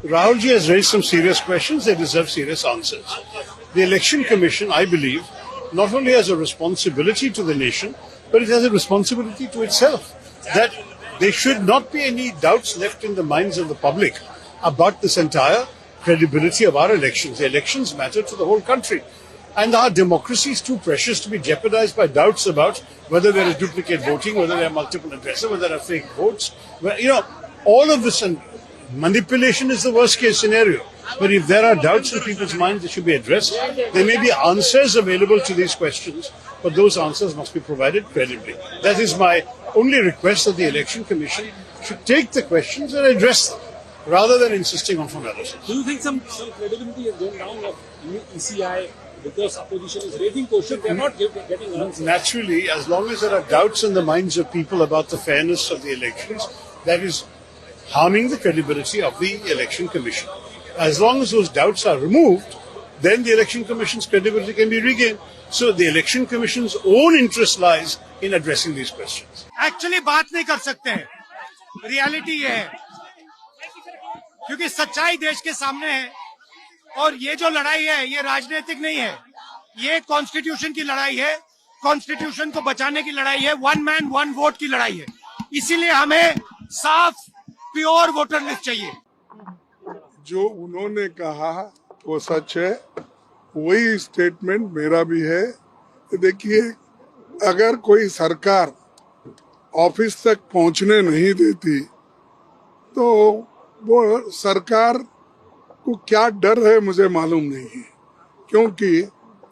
Rahul ji has raised some serious questions. They deserve serious answers. The Election Commission, I believe, not only has a responsibility to the nation, but it has a responsibility to itself. That there should not be any doubts left in the minds of the public about this entire credibility of our elections. The elections matter to the whole country. And our democracy is too precious to be jeopardized by doubts about whether there is duplicate voting, whether there are multiple addresses, whether there are fake votes. Well, all of this, and manipulation is the worst case scenario. But if there are doubts in people's minds, they should be addressed. There may be answers available to these questions, but those answers must be provided credibly. That is my only request, that the Election Commission should take the questions and address them, rather than insisting on formalities. Do you think some credibility is going down of ECI because opposition is raising questions? They are not getting answers. Naturally, as long as there are doubts in the minds of people about the fairness of the elections, that is harming the credibility of the Election Commission. As long as those doubts are removed, then the Election Commission's credibility can be regained. So the Election Commission's own interest lies in addressing these questions. Actually, बात नहीं कर सकते हैं. Reality ये है, क्योंकि सच्चाई देश के सामने है, और ये जो लड़ाई है ये राजनीतिक नहीं है, ये कॉन्स्टिट्यूशन की लड़ाई है. कॉन्स्टिट्यूशन को बचाने की लड़ाई है. वन मैन वन वोट की लड़ाई है. इसीलिए हमें साफ प्योर वोटर लिस्ट चाहिए. जो उन्होंने कहा वो सच है, वही स्टेटमेंट मेरा भी है. देखिए, अगर कोई सरकार ऑफिस तक पहुंचने नहीं देती तो वो सरकार को क्या डर है मुझे मालूम नहीं है, क्योंकि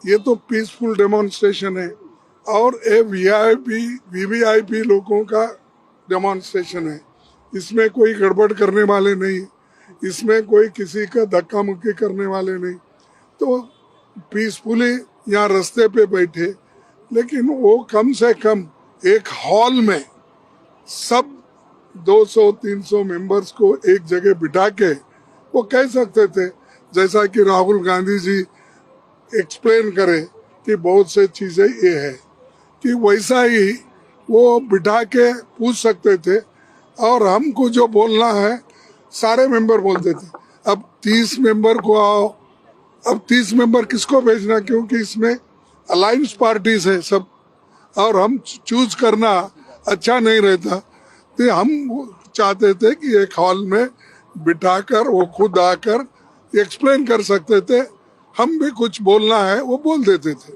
ये तो पीसफुल डेमोन्स्ट्रेशन है और ये वीवीआईपी लोगों का डेमोन्स्ट्रेशन है. इसमें कोई गड़बड़ करने वाले नहीं, इसमें कोई किसी का धक्का मुक्की करने वाले नहीं. तो पीसफुली यहाँ रास्ते पे बैठे, लेकिन वो कम से कम एक हॉल में सब 200-300 मेंबर्स को एक जगह बिठा के वो कह सकते थे, जैसा कि राहुल गांधी जी एक्सप्लेन करे कि बहुत से चीजें ये है, कि वैसा ही वो बिठा के पूछ सकते थे और हमको जो बोलना है सारे मेंबर बोलते थे. अब 30 मेंबर को आओ, अब 30 मेंबर किसको भेजना, क्योंकि इसमें अलायंस पार्टीज है सब, और हम चूज करना अच्छा नहीं रहता. तो हम चाहते थे कि एक हॉल में बिठाकर वो खुद आकर एक्सप्लेन कर सकते थे, हम भी कुछ बोलना है वो बोल देते थे.